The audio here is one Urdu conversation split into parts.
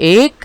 1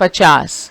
50,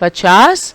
50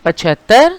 75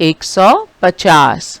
150।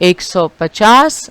150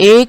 1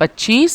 25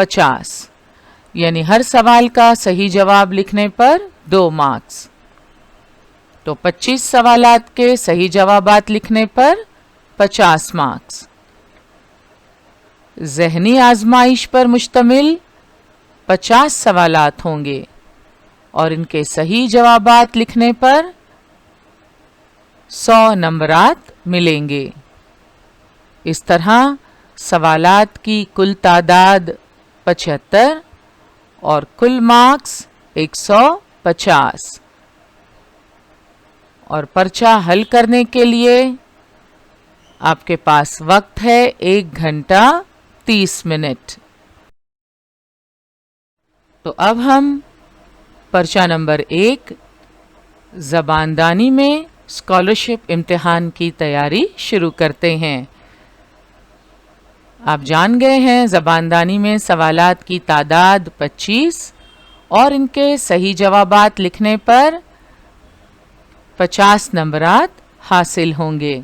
50 یعنی ہر سوال کا صحیح جواب لکھنے پر 2 مارکس. تو 25 سوالات کے صحیح جوابات لکھنے پر 50 مارکس. ذہنی آزمائش پر مشتمل 50 سوالات ہوں گے اور ان کے صحیح جوابات لکھنے پر 100 نمبرات ملیں گے. اس طرح سوالات کی کل تعداد 75 اور کل مارکس 150. اور پرچہ حل کرنے کے لیے آپ کے پاس وقت ہے 1 گھنٹہ 30 منٹ. تو اب ہم پرچہ نمبر 1 زباندانی میں اسکالرشپ امتحان کی تیاری شروع کرتے ہیں. آپ جان گئے ہیں زباندانی میں سوالات کی تعداد 25 اور ان کے صحیح جوابات لکھنے پر 50 نمبرات حاصل ہوں گے.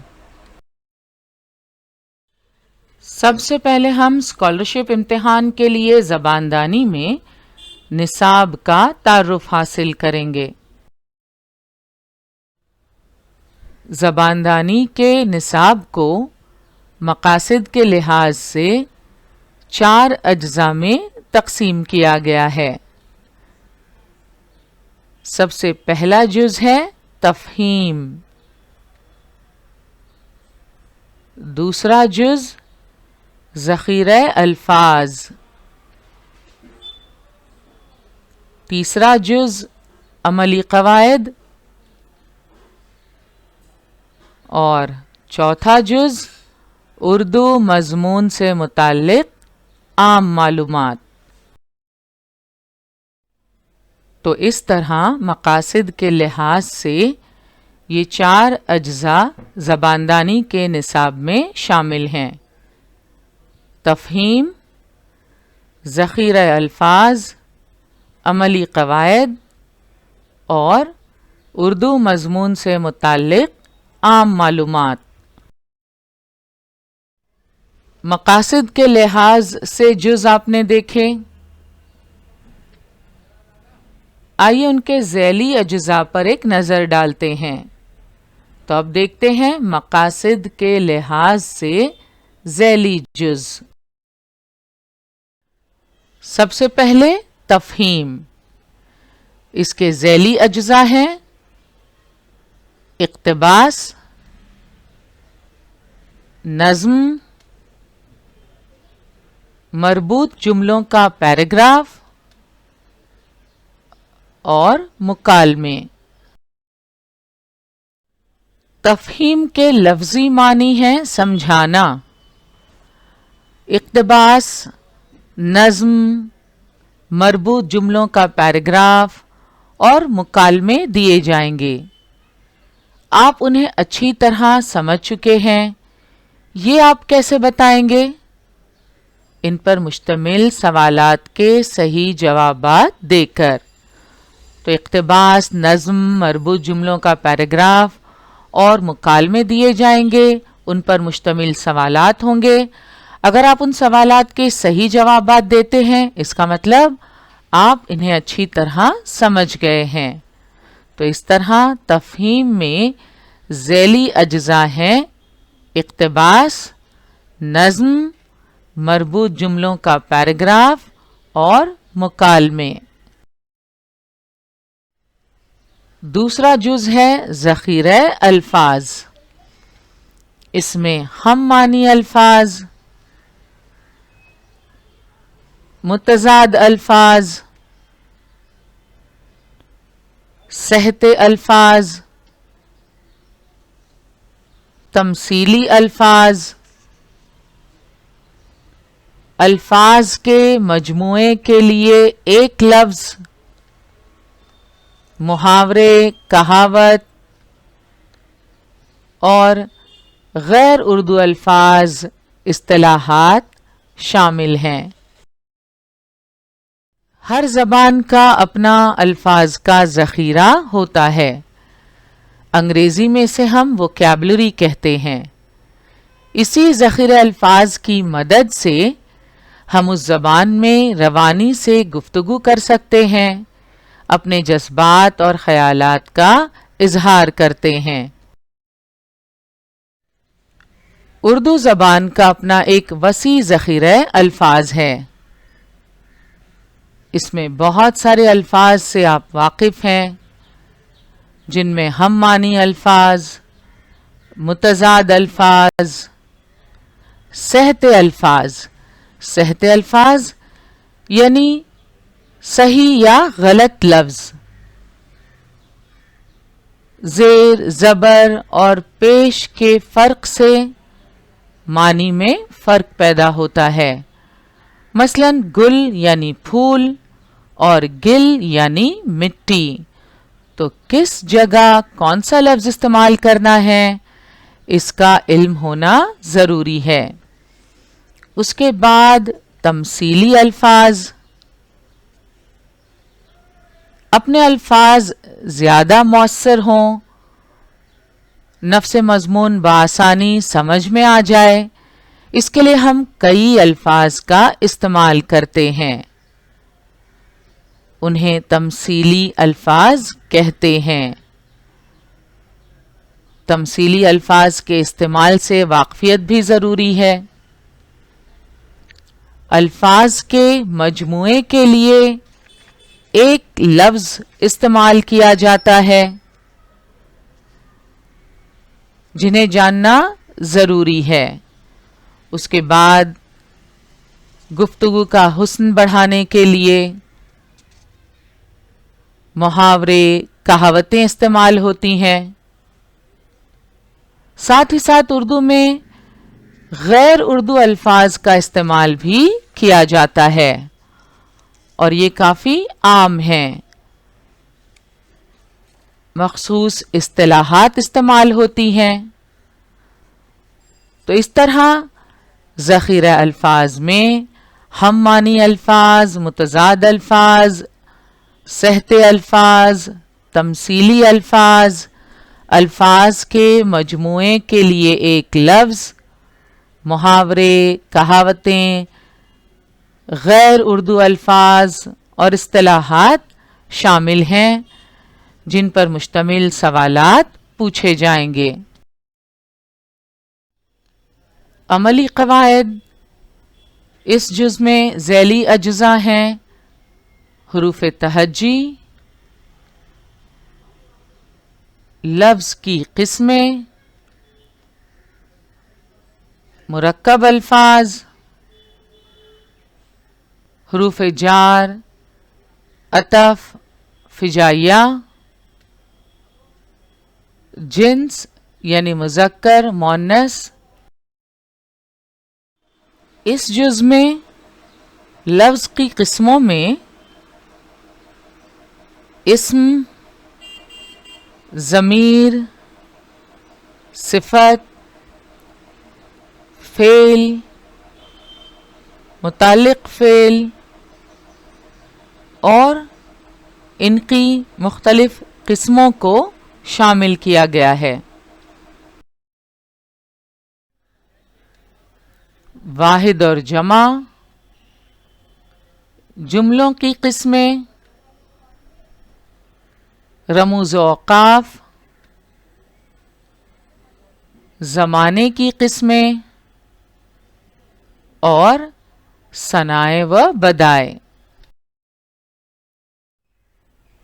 سب سے پہلے ہم اسکالرشپ امتحان کے لیے زباندانی میں نصاب کا تعارف حاصل کریں گے. زباندانی کے نصاب کو مقاصد کے لحاظ سے 4 اجزاء میں تقسیم کیا گیا ہے. سب سے پہلا جز ہے تفہیم. دوسرا جز ذخیرہ الفاظ. تیسرا جز عملی قواعد اور چوتھا جز اردو مضمون سے متعلق عام معلومات. تو اس طرح مقاصد کے لحاظ سے یہ 4 اجزاء زباندانی کے نصاب میں شامل ہیں: تفہیم، ذخیرہ الفاظ، عملی قواعد اور اردو مضمون سے متعلق عام معلومات. مقاصد کے لحاظ سے جز آپ نے دیکھے. آئیے ان کے ذیلی اجزاء پر ایک نظر ڈالتے ہیں. تو اب دیکھتے ہیں مقاصد کے لحاظ سے ذیلی جز. سب سے پہلے تفہیم. اس کے ذیلی اجزاء ہیں اقتباس، نظم، مربوط جملوں کا پیراگراف اور مکالمے. تفہیم کے لفظی معنی ہیں سمجھانا. اقتباس، نظم، مربوط جملوں کا پیراگراف اور مکالمے دیے جائیں گے. آپ انہیں اچھی طرح سمجھ چکے ہیں. یہ آپ کیسے بتائیں گے؟ ان پر مشتمل سوالات کے صحیح جوابات دے کر. تو اقتباس، نظم، مربوط جملوں کا پیراگراف اور مکالمے دیے جائیں گے. ان پر مشتمل سوالات ہوں گے. اگر آپ ان سوالات کے صحیح جوابات دیتے ہیں اس کا مطلب آپ انہیں اچھی طرح سمجھ گئے ہیں. تو اس طرح تفہیم میں ذیلی اجزاء ہیں اقتباس، نظم، مربوط جملوں کا پیراگراف اور مکالمے. دوسرا جز ہے ذخیرہ الفاظ. اس میں ہم معنی الفاظ، متضاد الفاظ، صحت الفاظ، تمثیلی الفاظ، الفاظ کے مجموعے کے لیے ایک لفظ، محاورے، کہاوت اور غیر اردو الفاظ، اصطلاحات شامل ہیں. ہر زبان کا اپنا الفاظ کا ذخیرہ ہوتا ہے. انگریزی میں اسے ہم ووکیبلری کہتے ہیں. اسی ذخیرہ الفاظ کی مدد سے ہم اس زبان میں روانی سے گفتگو کر سکتے ہیں، اپنے جذبات اور خیالات کا اظہار کرتے ہیں۔ اردو زبان کا اپنا ایک وسیع ذخیرہ الفاظ ہے۔ اس میں بہت سارے الفاظ سے آپ واقف ہیں، جن میں ہم معنی الفاظ، متضاد الفاظ، صحت الفاظ۔ صحت الفاظ یعنی صحیح یا غلط لفظ، زیر، زبر اور پیش کے فرق سے معنی میں فرق پیدا ہوتا ہے۔ مثلا گل یعنی پھول اور گل یعنی مٹی، تو کس جگہ کون سا لفظ استعمال کرنا ہے اس کا علم ہونا ضروری ہے۔ اس کے بعد تمثیلی الفاظ۔ اپنے الفاظ زیادہ مؤثر ہوں، نفس مضمون بآسانی سمجھ میں آ جائے، اس کے لیے ہم کئی الفاظ کا استعمال کرتے ہیں، انہیں تمثیلی الفاظ کہتے ہیں۔ تمثیلی الفاظ کے استعمال سے واقفیت بھی ضروری ہے۔ الفاظ کے مجموعے کے لیے ایک لفظ استعمال کیا جاتا ہے، جنہیں جاننا ضروری ہے۔ اس کے بعد گفتگو کا حسن بڑھانے کے لیے محاورے، کہاوتیں استعمال ہوتی ہیں۔ ساتھ ہی ساتھ اردو میں غیر اردو الفاظ کا استعمال بھی کیا جاتا ہے، اور یہ کافی عام ہیں۔ مخصوص اصطلاحات استعمال ہوتی ہیں۔ تو اس طرح ذخیرہ الفاظ میں ہم معنی الفاظ، متضاد الفاظ، صحت الفاظ، تمثیلی الفاظ، الفاظ کے مجموعے کے لیے ایک لفظ، محاورے، کہاوتیں، غیر اردو الفاظ اور اصطلاحات شامل ہیں، جن پر مشتمل سوالات پوچھے جائیں گے۔ عملی قواعد اس جز میں ذیلی اجزاء ہیں: حروف تہجی، لفظ کی قسمیں، مرکب الفاظ، حروف جار، عطف، فجائیہ، جنس یعنی مذکر، مؤنث۔ اس جز میں لفظ کی قسموں میں اسم، ضمیر، صفت، فعل، متعلق فعل اور ان کی مختلف قسموں کو شامل کیا گیا ہے۔ واحد اور جمع، جملوں کی قسمیں، رموز و اوقاف، زمانے کی قسمیں اور ثنائے و بدائے۔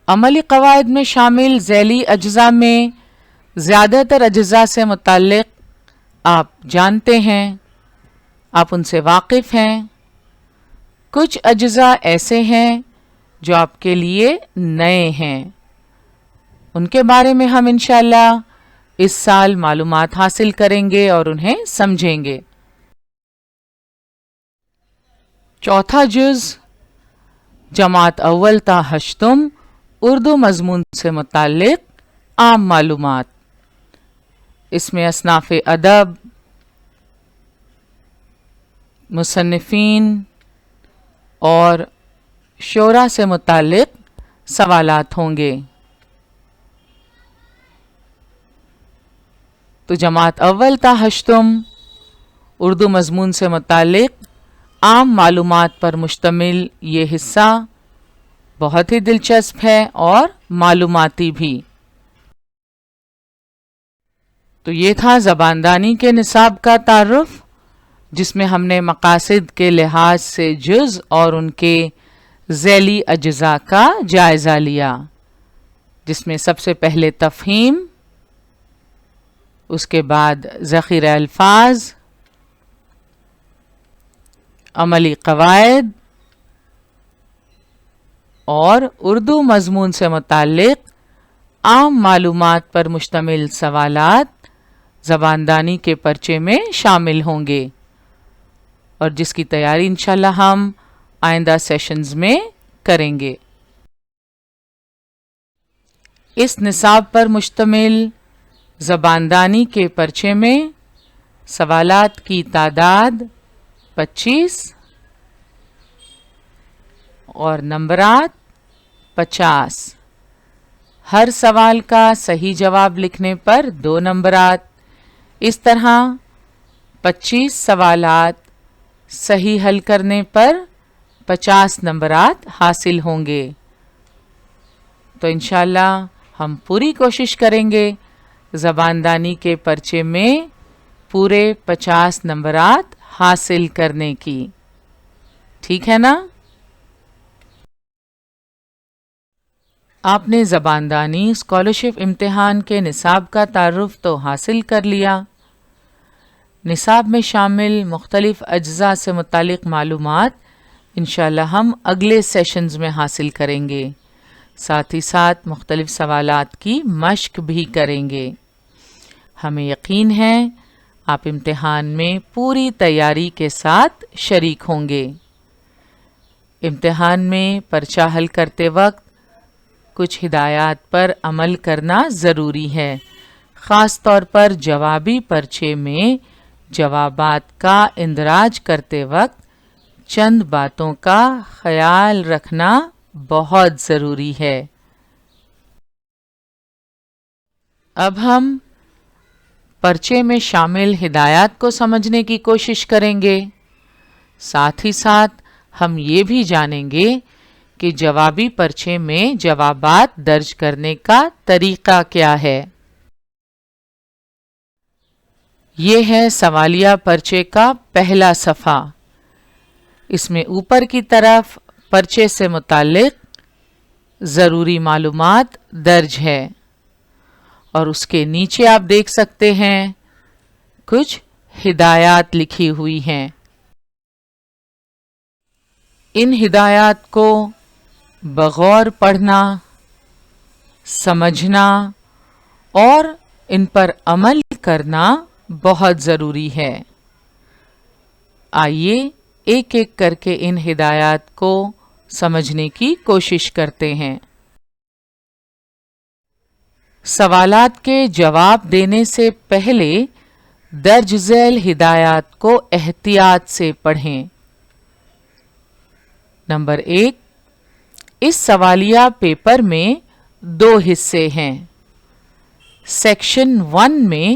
عملی قواعد میں شامل ذیلی اجزاء میں زیادہ تر اجزاء سے متعلق آپ جانتے ہیں، آپ ان سے واقف ہیں۔ کچھ اجزاء ایسے ہیں جو آپ کے لیے نئے ہیں، ان کے بارے میں ہم انشاءاللہ اس سال معلومات حاصل کریں گے اور انہیں سمجھیں گے۔ چوتھا جز جماعت اول تا ہشتم اردو مضمون سے متعلق عام معلومات۔ اس میں اصناف ادب، مصنفین اور شعراء سے متعلق سوالات ہوں گے۔ تو جماعت اول تا ہشتم اردو مضمون سے متعلق عام معلومات پر مشتمل یہ حصہ بہت ہی دلچسپ ہے اور معلوماتی بھی۔ تو یہ تھا زباندانی کے نصاب کا تعارف، جس میں ہم نے مقاصد کے لحاظ سے جز اور ان کے ذیلی اجزاء کا جائزہ لیا، جس میں سب سے پہلے تفہیم، اس کے بعد ذخیرہ الفاظ، عملی قواعد اور اردو مضمون سے متعلق عام معلومات پر مشتمل سوالات زباندانی کے پرچے میں شامل ہوں گے، اور جس کی تیاری انشاءاللہ ہم آئندہ سیشنز میں کریں گے۔ اس نصاب پر مشتمل زباندانی کے پرچے میں سوالات کی تعداد 25 اور نمبرات 50۔ ہر سوال کا صحیح جواب لکھنے پر 2 نمبرات۔ اس طرح 25 سوالات صحیح حل کرنے پر 50 نمبرات حاصل ہوں گے۔ تو انشاءاللہ ہم پوری کوشش کریں گے زباندانی کے پرچے میں پورے 50 نمبرات حاصل کرنے کی، ٹھیک ہے نا؟ آپ نے زباندانی اسکالرشپ امتحان کے نصاب کا تعارف تو حاصل کر لیا۔ نصاب میں شامل مختلف اجزاء سے متعلق معلومات انشاءاللہ ہم اگلے سیشنز میں حاصل کریں گے، ساتھ ہی ساتھ مختلف سوالات کی مشق بھی کریں گے۔ ہمیں یقین ہے آپ امتحان میں پوری تیاری کے ساتھ شریک ہوں گے۔ امتحان میں پرچہ حل کرتے وقت کچھ ہدایات پر عمل کرنا ضروری ہے، خاص طور پر جوابی پرچے میں جوابات کا اندراج کرتے وقت چند باتوں کا خیال رکھنا بہت ضروری ہے۔ اب ہم پرچے میں شامل ہدایات کو سمجھنے کی کوشش کریں گے، ساتھ ہی ساتھ ہم یہ بھی جانیں گے کہ جوابی پرچے میں جوابات درج کرنے کا طریقہ کیا ہے۔ یہ ہے سوالیہ پرچے کا پہلا صفحہ۔ اس میں اوپر کی طرف پرچے سے متعلق ضروری معلومات درج ہے، اور اس کے نیچے آپ دیکھ سکتے ہیں کچھ ہدایات لکھی ہوئی ہیں۔ ان ہدایات کو بغور پڑھنا، سمجھنا اور ان پر عمل کرنا بہت ضروری ہے۔ آئیے ایک ایک کر کے ان ہدایات کو سمجھنے کی کوشش کرتے ہیں۔ سوالات کے جواب دینے سے پہلے درج ذیل ہدایات کو احتیاط سے پڑھیں۔ نمبر 1، اس سوالیہ پیپر میں 2 حصے ہیں۔ سیکشن 1 میں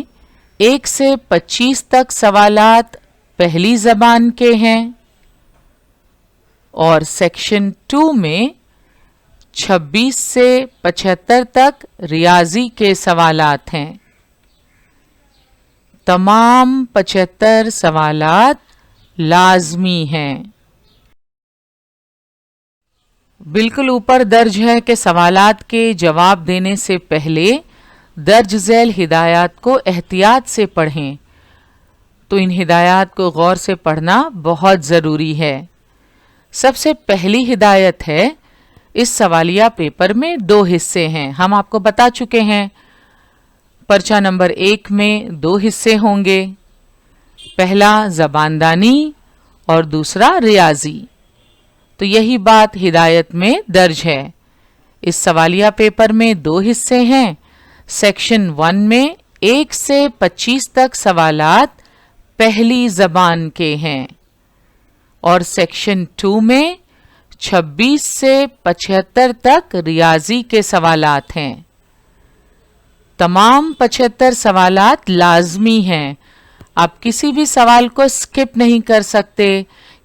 1 سے 25 تک سوالات پہلی زبان کے ہیں، اور سیکشن 2 میں 26 سے 75 تک ریاضی کے سوالات ہیں۔ تمام 75 سوالات لازمی ہیں۔ بالکل اوپر درج ہے کہ سوالات کے جواب دینے سے پہلے درج ذیل ہدایات کو احتیاط سے پڑھیں۔ تو ان ہدایات کو غور سے پڑھنا بہت ضروری ہے۔ سب سے پہلی ہدایت ہے، اس سوالیہ پیپر میں 2 حصے ہیں۔ ہم آپ کو بتا چکے ہیں پرچہ نمبر 1 میں 2 حصے ہوں گے، پہلا زباندانی اور دوسرا ریاضی۔ تو یہی بات ہدایت میں درج ہے۔ اس سوالیہ پیپر میں 2 حصے ہیں۔ سیکشن 1 میں 1 سے 25 تک سوالات پہلی زبان کے ہیں، اور سیکشن 2 میں 26 سے 75 تک ریاضی کے سوالات ہیں۔ تمام 75 سوالات لازمی ہیں۔ آپ کسی بھی سوال کو سکپ نہیں کر سکتے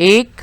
1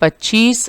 25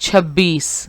26।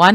1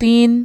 3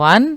1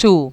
2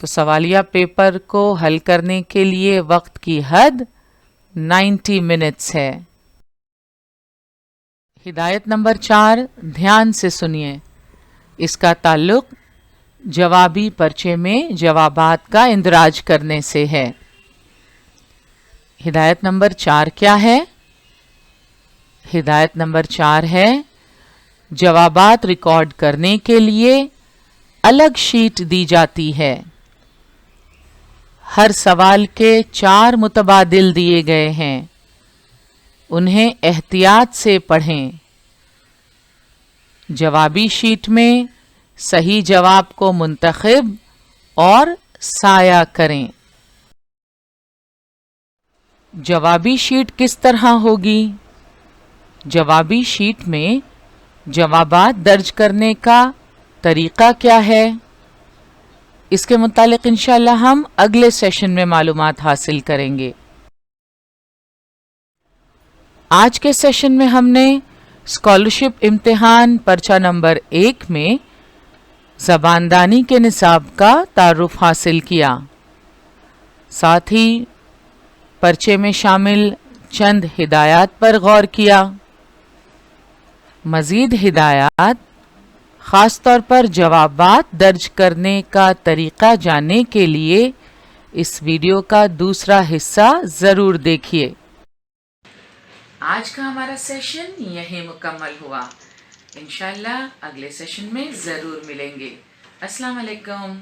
تو سوالیہ پیپر کو حل کرنے کے لیے وقت کی حد 90 منٹس ہے۔ ہدایت نمبر 4 دھیان سے سنیے، اس کا تعلق جوابی پرچے میں جوابات کا اندراج کرنے سے ہے۔ ہدایت نمبر 4 کیا ہے؟ ہدایت نمبر 4 ہے جوابات ریکارڈ کرنے کے لیے الگ شیٹ دی جاتی ہے۔ ہر سوال کے 4 متبادل دیے گئے ہیں، انہیں احتیاط سے پڑھیں۔ جوابی شیٹ میں صحیح جواب کو منتخب اور سایہ کریں۔ جوابی شیٹ کس طرح ہوگی؟ جوابی شیٹ میں جوابات درج کرنے کا طریقہ کیا ہے؟ اس کے متعلق انشاءاللہ ہم اگلے سیشن میں معلومات حاصل کریں گے۔ آج کے سیشن میں ہم نے اسکالرشپ امتحان پرچہ نمبر 1 میں زباندانی کے نصاب کا تعارف حاصل کیا، ساتھ ہی پرچے میں شامل چند ہدایات پر غور کیا۔ مزید ہدایات، خاص طور پر جوابات درج کرنے کا طریقہ جاننے کے لیے اس ویڈیو کا دوسرا حصہ ضرور دیکھیے۔ آج کا ہمارا سیشن یہیں مکمل ہوا، انشاءاللہ اگلے سیشن میں ضرور ملیں گے۔ السلام علیکم۔